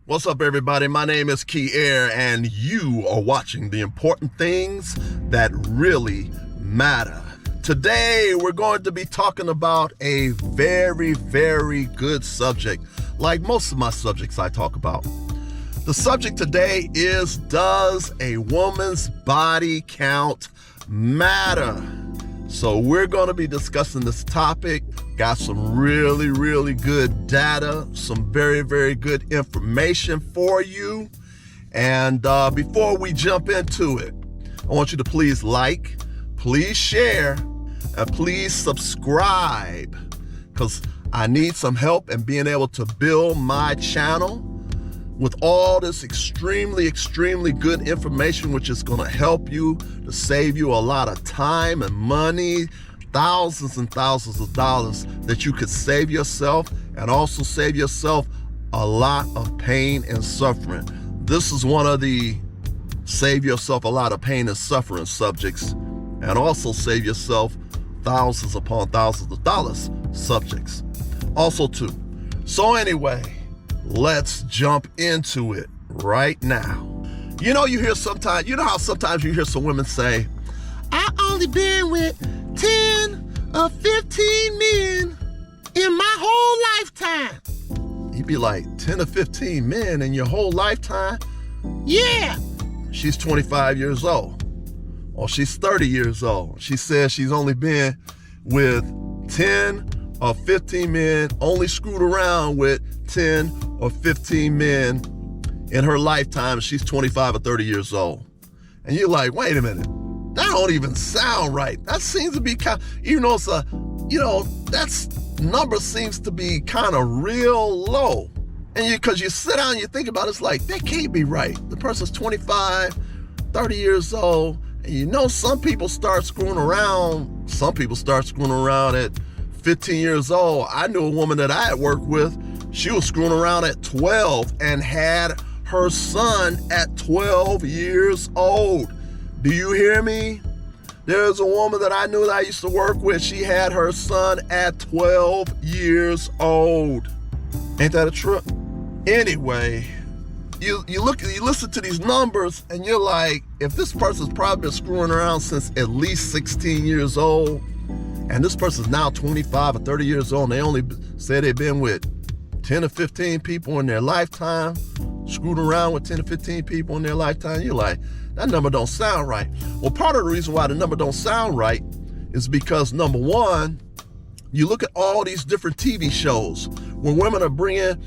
What's up, everybody? My name is Key Air, and you are watching the important things that really matter. Today, we're going to be talking about a very, very good subject, like most of my subjects I talk about. The subject today is, does a woman's body count matter? So we're going to be discussing this topic. Got some really, really good data, some very, very good information for you. And before we jump into it, I want you to please like, please share, and please subscribe, because I need some help in being able to build my channel with all this extremely, extremely good information, which is going to help you to save you a lot of time and money, thousands and thousands of dollars that you could save yourself, and also save yourself a lot of pain and suffering. This is one of the save yourself a lot of pain and suffering subjects, and also save yourself thousands upon thousands of dollars subjects also too. So anyway, let's jump into it right now. You know how sometimes you hear some women say, I only been with 10 or 15 men in my whole lifetime. You'd be like, 10 or 15 men in your whole lifetime? Yeah. She's 25 years old, or she's 30 years old. She says she's only been with 10 or 15 men, only screwed around with 10 or 15 men in her lifetime. She's 25 or 30 years old. And you're like, wait a minute. That don't even sound right. That seems to be kind of, even though it's that number seems to be kind of real low. And because you sit down and you think about it, it's like, that can't be right. The person's 25, 30 years old. And some people start screwing around. Some people start screwing around at 15 years old. I knew a woman that I had worked with. She was screwing around at 12 and had her son at 12 years old. Do you hear me? There's a woman that I knew that I used to work with. She had her son at 12 years old. Ain't that a trip? Anyway, you listen to these numbers and you're like, if this person's probably been screwing around since at least 16 years old, and this person's now 25 or 30 years old, and they only say they've been with 10 or 15 people in their lifetime, screwed around with 10 or 15 people in their lifetime, you're like, that number don't sound right. Well, part of the reason why the number don't sound right is because, number one, you look at all these different TV shows where women are bringing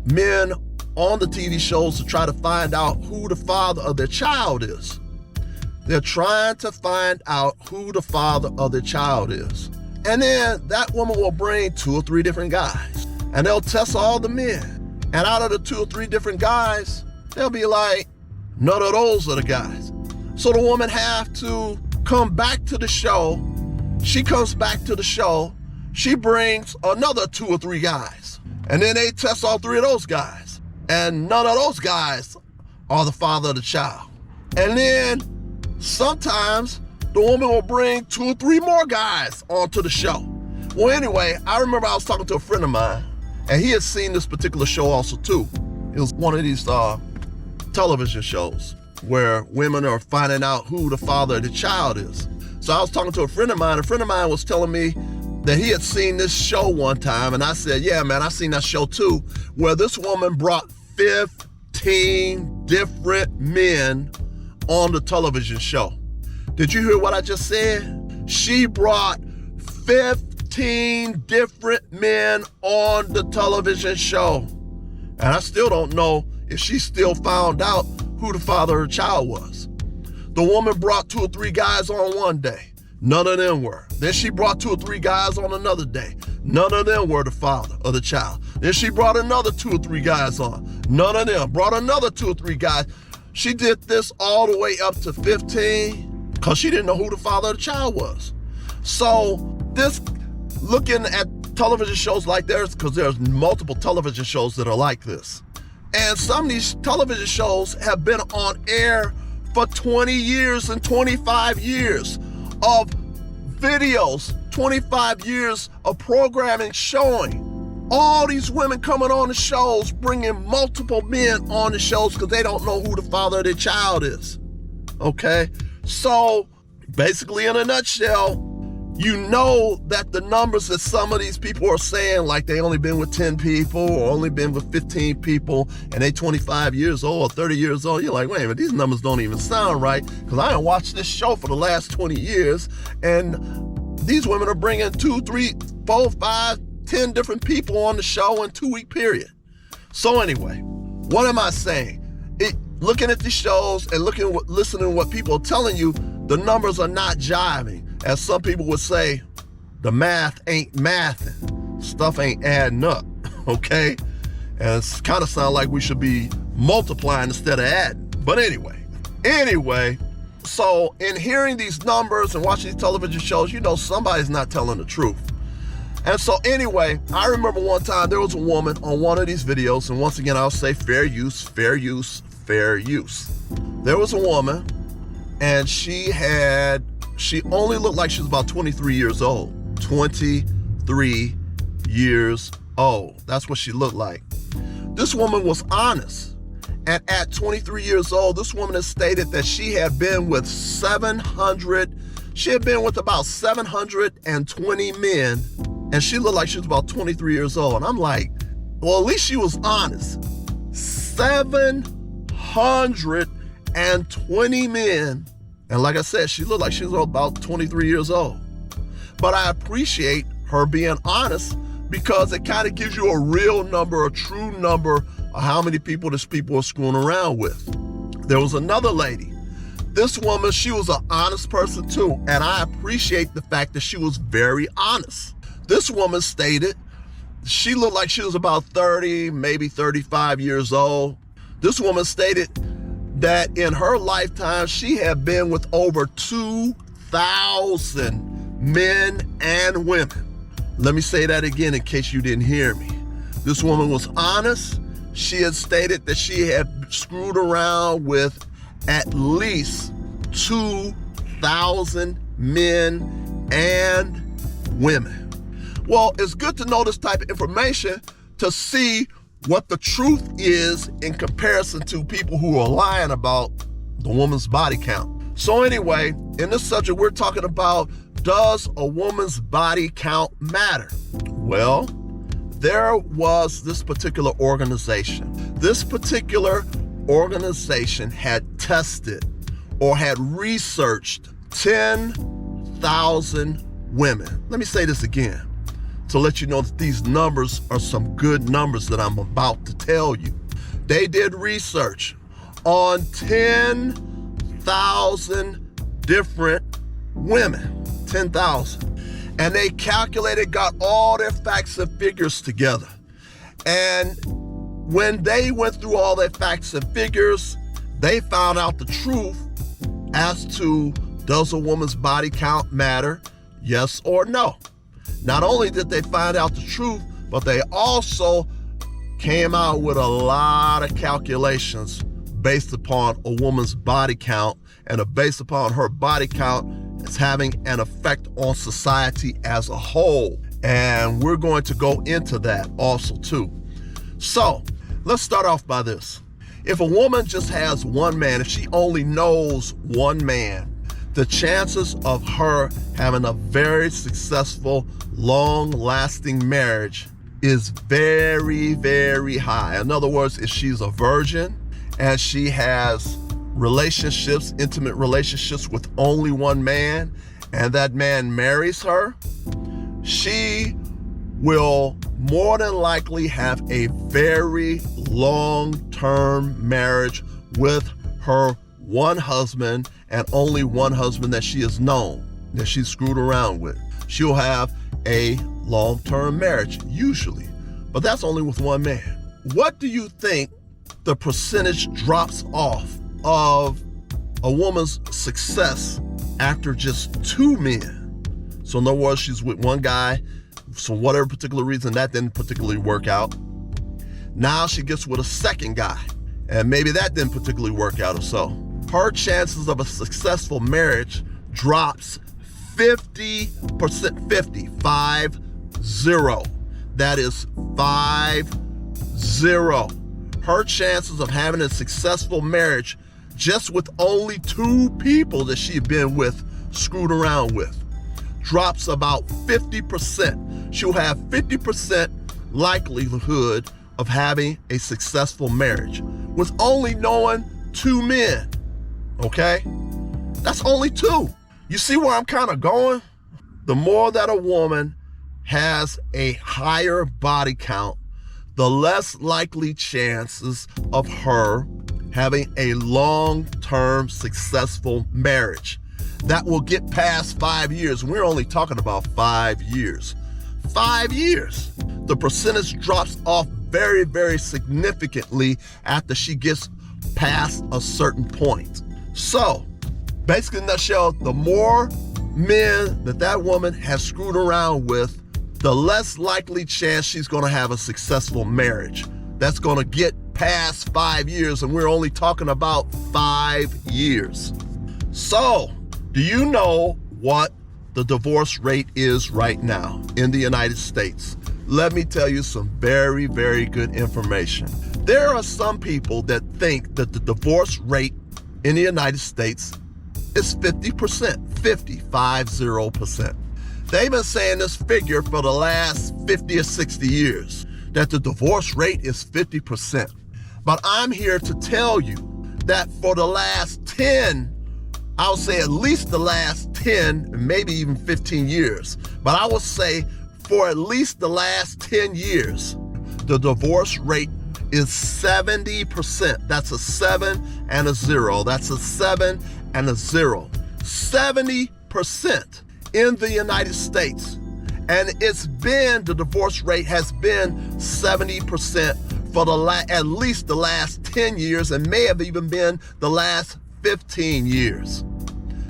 men on the TV shows to try to find out who the father of their child is. They're trying to find out who the father of their child is. And then that woman will bring 2 or 3 different guys, and they'll test all the men. And out of the 2 or 3 different guys, they'll be like, none of those are the guys. So the woman have to come back to the show. She comes back to the show. She brings another 2 or 3 guys. And then they test all 3 of those guys. And none of those guys are the father of the child. And then sometimes the woman will bring 2 or 3 more guys onto the show. Well, anyway, I remember I was talking to a friend of mine, and he had seen this particular show also too. It was one of these television shows where women are finding out who the father of the child is. So I was talking to a friend of mine. A friend of mine was telling me that he had seen this show one time, and I said, yeah, man, I seen that show too, where this woman brought 15 different men on the television show. Did you hear what I just said? She brought 15 different men on the television show. And I still don't know if she still found out who the father of her child was. The woman brought 2 or 3 guys on one day. None of them were. Then she brought 2 or 3 guys on another day. None of them were the father of the child. Then she brought another 2 or 3 guys on. None of them. Brought another 2 or 3 guys. She did this all the way up to 15 because she didn't know who the father of the child was. So this, looking at television shows like this, because there's multiple television shows that are like this. And some of these television shows have been on air for 20 years and 25 years of videos, 25 years of programming showing All these women coming on the shows, bringing multiple men on the shows because they don't know who the father of their child is. Okay? So basically, in a nutshell, you know that the numbers that some of these people are saying, like they only been with 10 people or only been with 15 people and they 25 years old or 30 years old, you're like, wait a minute, these numbers don't even sound right because I haven't watched this show for the last 20 years and these women are bringing 2, 3, 4, 5, 10 different people on the show in a 2-week period. So anyway, what am I saying? Looking at the shows and listening to what people are telling you, the numbers are not jiving. As some people would say, the math ain't mathing. Stuff ain't adding up, okay? And it's kind of sound like we should be multiplying instead of adding. But anyway, so in hearing these numbers and watching these television shows, you know somebody's not telling the truth. And so anyway, I remember one time there was a woman on one of these videos, and once again, I'll say fair use, fair use, fair use. There was a woman, and she only looked like she was about 23 years old. 23 years old. That's what she looked like. This woman was honest. And at 23 years old, this woman has stated that she had been with about 720 men, and she looked like she was about 23 years old. And I'm like, well, at least she was honest. 720 men. And like I said, she looked like she was about 23 years old. But I appreciate her being honest because it kind of gives you a real number, a true number of how many people this people are screwing around with. There was another lady. This woman, she was an honest person too. And I appreciate the fact that she was very honest. This woman stated she looked like she was about 30, maybe 35 years old. This woman stated that in her lifetime, she had been with over 2,000 men and women. Let me say that again in case you didn't hear me. This woman was honest. She had stated that she had screwed around with at least 2,000 men and women. Well, it's good to know this type of information to see what the truth is in comparison to people who are lying about the woman's body count. So anyway, in this subject, we're talking about, does a woman's body count matter? Well, there was this particular organization. This particular organization had tested or had researched 10,000 women. Let me say this again, to let you know that these numbers are some good numbers that I'm about to tell you. They did research on 10,000 different women, 10,000. And they calculated, got all their facts and figures together. And when they went through all their facts and figures, they found out the truth as to, does a woman's body count matter, yes or no? Not only did they find out the truth, but they also came out with a lot of calculations based upon a woman's body count, and based upon her body count as having an effect on society as a whole. And we're going to go into that also too. So let's start off by this. If a woman just has one man, if she only knows one man, the chances of her having a very successful, long-lasting marriage is very, very high. In other words, if she's a virgin and she has relationships, intimate relationships with only one man, and that man marries her, she will more than likely have a very long-term marriage with her one husband, and only one husband that she has known, that she's screwed around with. She'll have a long-term marriage, usually, but that's only with one man. What do you think the percentage drops off of a woman's success after just two men? So in other words, she's with one guy, for whatever particular reason that didn't particularly work out. Now she gets with a second guy, and maybe that didn't particularly work out or so. Her chances of a successful marriage drops 50%, 50. That is 50. Her chances of having a successful marriage just with only 2 people that she'd been with, screwed around with, drops about 50%. She'll have 50% likelihood of having a successful marriage with only knowing 2 men, okay? That's only 2. You see where I'm kind of going? The more that a woman has a higher body count, the less likely chances of her having a long-term successful marriage that will get past 5 years. We're only talking about 5 years. 5 years. The percentage drops off very, very significantly after she gets past a certain point. So, basically in a nutshell, the more men that woman has screwed around with, the less likely chance she's going to have a successful marriage. That's going to get past 5 years, and we're only talking about 5 years. So, do you know what the divorce rate is right now in the United States? Let me tell you some very, very good information. There are some people that think that the divorce rate in the United States is 50%, 50%. They've been saying this figure for the last 50 or 60 years, that the divorce rate is 50%. But I'm here to tell you that for the last 10, I'll say at least the last 10, maybe even 15 years, but I will say for at least the last 10 years, the divorce rate is 70%. That's a 7 and a 0. That's a 7 and a 0. 70% in the United States. And the divorce rate has been 70% for at least the last 10 years, and may have even been the last 15 years.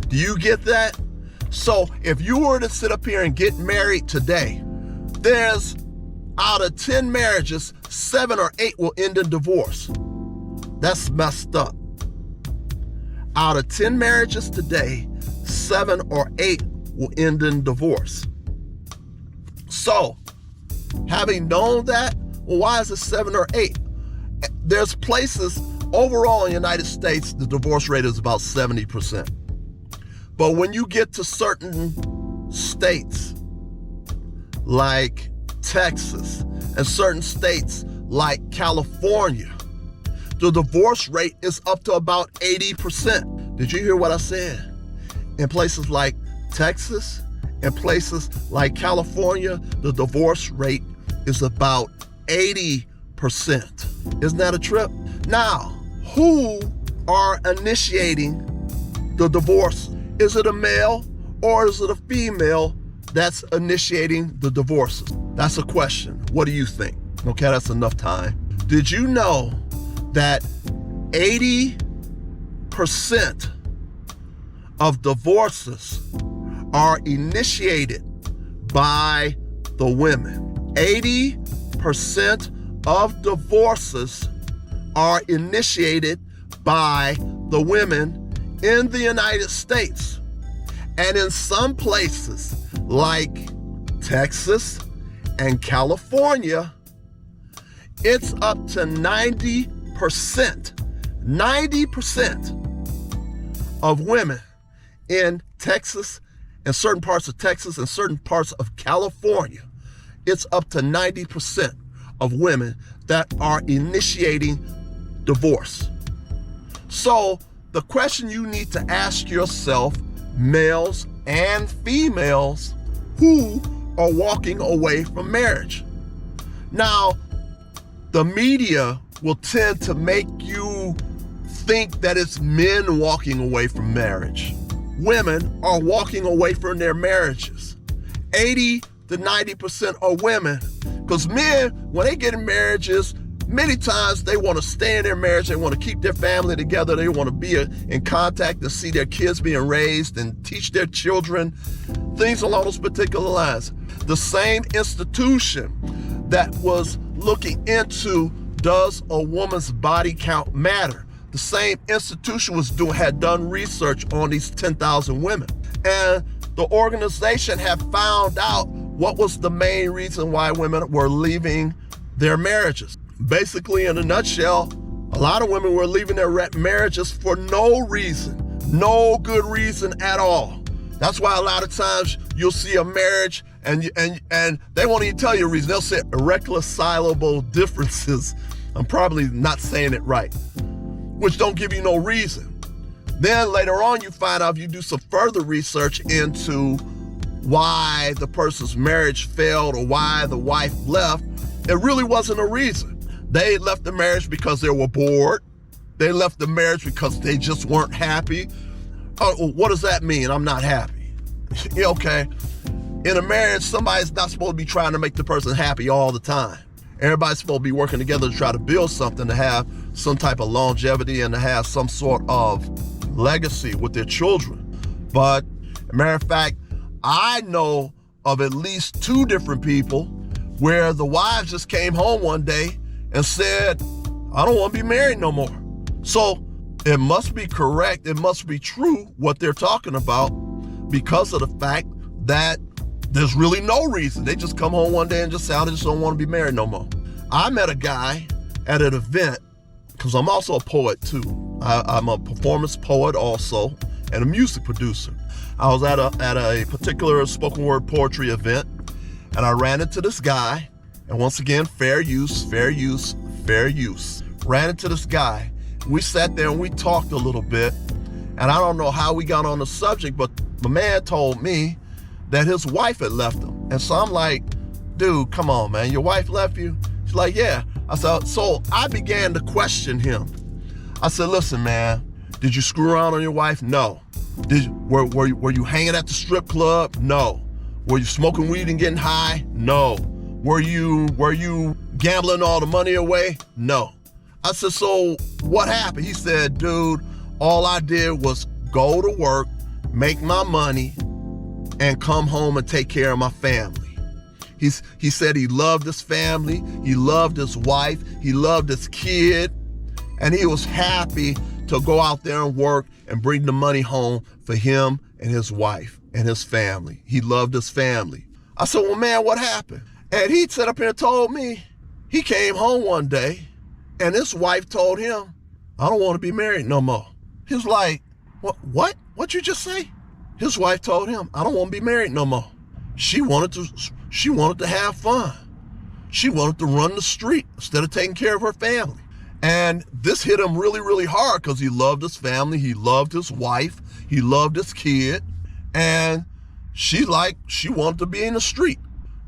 Do you get that? So if you were to sit up here and get married today, there's out of 10 marriages, 7 or 8 will end in divorce. That's messed up. Out of 10 marriages today, 7 or 8 will end in divorce. So, having known that, well, why is it 7 or 8? There's places, overall in the United States, the divorce rate is about 70%. But when you get to certain states, like Texas, and certain states like California, the divorce rate is up to about 80%. Did you hear what I said? In places like Texas and places like California, the divorce rate is about 80%. Isn't that a trip? Now, who are initiating the divorce? Is it a male or is it a female that's initiating the divorces? That's a question. What do you think? Okay, that's enough time. Did you know that 80% of divorces are initiated by the women? 80% of divorces are initiated by the women in the United States. And in some places like Texas and California, it's up to 90%. 90% of women in Texas and certain parts of Texas and certain parts of California, it's up to 90% of women that are initiating divorce. So the question you need to ask yourself, males and females, who are walking away from marriage? Now, the media will tend to make you think that it's men walking away from marriage. Women are walking away from their marriages. 80 to 90% are women. Because men, when they get in marriages, many times they want to stay in their marriage, they want to keep their family together, they want to be in contact to see their kids being raised and teach their children, things along those particular lines. The same institution that was looking into, does a woman's body count matter? The same institution had done research on these 10,000 women. And the organization had found out what was the main reason why women were leaving their marriages? Basically, in a nutshell, a lot of women were leaving their marriages for no reason, no good reason at all. That's why a lot of times you'll see a marriage and they won't even tell you a reason. They'll say irreconcilable differences. I'm probably not saying it right, which don't give you no reason. Then later on, you find out, if you do some further research into why the person's marriage failed or why the wife left, it really wasn't a reason. They left the marriage because they were bored. They left the marriage because they just weren't happy. Oh, what does that mean? I'm not happy. Okay. In a marriage, somebody's not supposed to be trying to make the person happy all the time. Everybody's supposed to be working together to try to build something, to have some type of longevity and to have some sort of legacy with their children. But, as a matter of fact, I know of at least 2 different people where the wives just came home one day and said, I don't want to be married no more. So it must be correct, it must be true what they're talking about, because of the fact that there's really no reason. They just come home one day and just say, I just don't want to be married no more. I met a guy at an event, because I'm also a poet too. I'm a performance poet also, and a music producer. I was at a particular spoken word poetry event, and I ran into this guy, and once again, fair use, fair use, fair use. Ran into this guy. We sat there and we talked a little bit, and I don't know how we got on the subject, but the man told me that his wife had left him. And so I'm like, dude, come on, man, your wife left you? She's like, yeah. I said, so I began to question him. I said, listen, man, did you screw around on your wife? No. Were you hanging at the strip club? No. Were you smoking weed and getting high? No. Were you gambling all the money away? No. I said, so what happened? He said, dude, all I did was go to work, make my money, and come home and take care of my family. He said he loved his family, he loved his wife, he loved his kid, and he was happy to go out there and work and bring the money home for him and his wife and his family. He loved his family. I said, well, man, what happened? And he sat up here and told me he came home one day and his wife told him, I don't want to be married no more. He was like, what? What'd you just say? His wife told him, I don't want to be married no more. She wanted to have fun. She wanted to run the street instead of taking care of her family. And this hit him really, really hard because he loved his family. He loved his wife. He loved his kid. And she wanted to be in the street.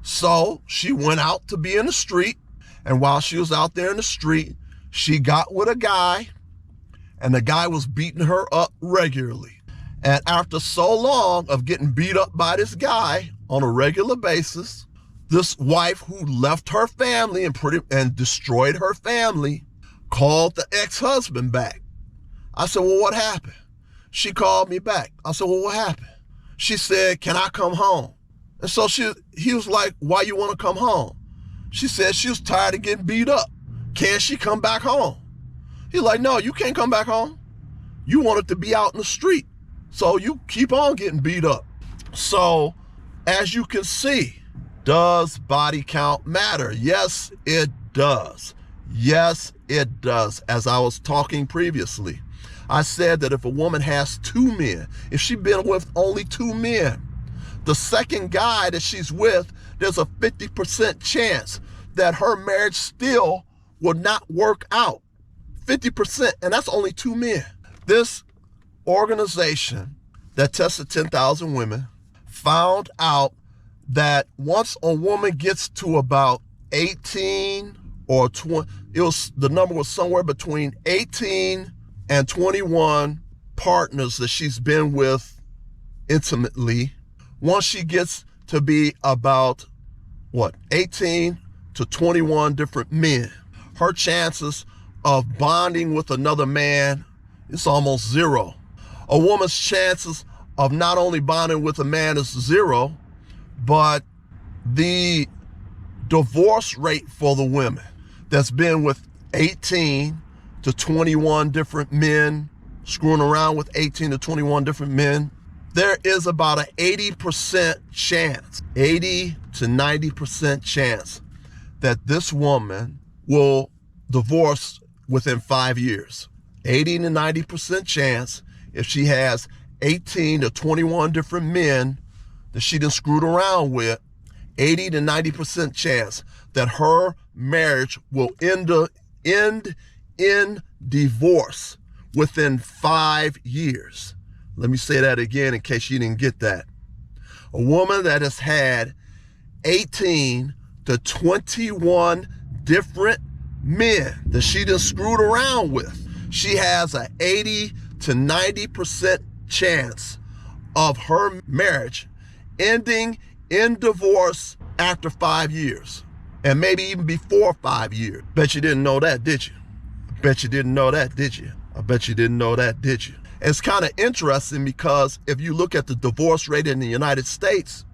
So she went out to be in the street. And while she was out there in the street, she got with a guy, and the guy was beating her up regularly. And after so long of getting beat up by this guy on a regular basis, this wife who left her family and destroyed her family called the ex-husband back. I said, well, what happened? She called me back. I said, well, what happened? She said, can I come home? And so he was like, why you want to come home? She said she was tired of getting beat up. Can she come back home? He's like, no, you can't come back home. You wanted to be out in the street. So you keep on getting beat up. So as you can see, does body count matter? Yes, it does. Yes, it does. As I was talking previously, I said that if a woman has 2 men, if she's been with only 2 men, the second guy that she's with, there's a 50% chance that her marriage still will not work out. 50%, and that's only 2 men. This organization that tested 10,000 women found out that once a woman gets to about 18 or 20, the number was somewhere between 18 and 21 partners that she's been with intimately. Once she gets to be about 18 to 21 different men, her chances of bonding with another man is almost 0. A woman's chances of not only bonding with a man is 0, but the divorce rate for the women that's been with 18 to 21 different men, screwing around with 18 to 21 different men, there is about an 80% chance, 80 to 90% chance that this woman will divorce within 5 years. 80 to 90% chance if she has 18 to 21 different men that she done screwed around with, 80 to 90% chance that her marriage will end in divorce within 5 years. Let me say that again in case you didn't get that. A woman that has had 18 to 21 different men that she done screwed around with, she has an 80 to 90% chance of her marriage ending in divorce after 5 years, and maybe even before 5 years. Bet you didn't know that, did you? Bet you didn't know that, did you? I bet you didn't know that, did you? It's kind of interesting because if you look at the divorce rate in the United States,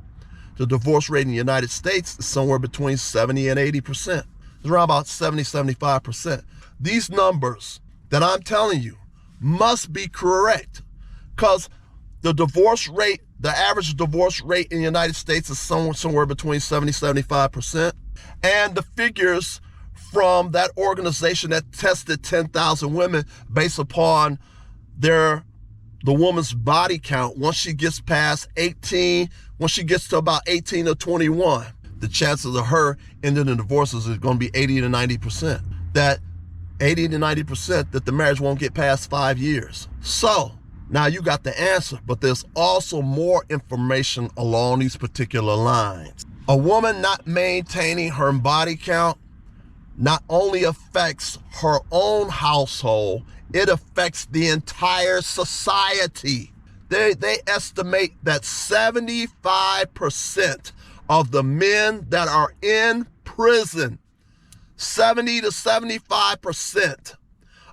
the divorce rate in the United States is somewhere between 70 and 80%. It's around about 70, 75%. These numbers that I'm telling you must be correct, because the divorce rate, the average divorce rate in the United States is somewhere between 70, 75%. And the figures from that organization that tested 10,000 women based upon the woman's body count, once she gets past 18, once she gets to about 18 or 21, the chances of her ending in divorces is going to be 80 to 90%. That 80 to 90% that the marriage won't get past 5 years. So now you got the answer, but there's also more information along these particular lines. A woman not maintaining her body count not only affects her own household, it affects the entire society. They estimate that 75% of the men that are in prison, 70 to 75%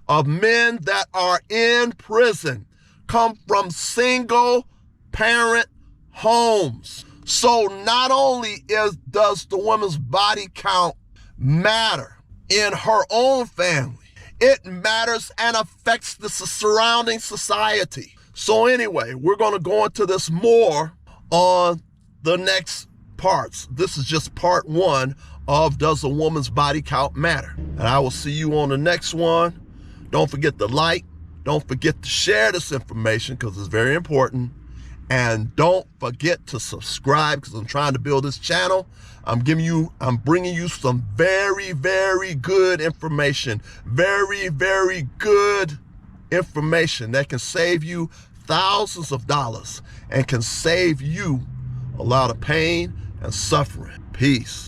of men that are in prison come from single parent homes. So not only does the woman's body count matter in her own family, it matters and affects the surrounding society. So anyway, we're going to go into this more on the next parts. This is just part 1 of Does a Woman's Body Count Matter? And I will see you on the next one. Don't forget to like, don't forget to share this information because it's very important. And don't forget to subscribe because I'm trying to build this channel. I'm bringing you some very, very good information. Very, very good information that can save you thousands of dollars and can save you a lot of pain and suffering. Peace.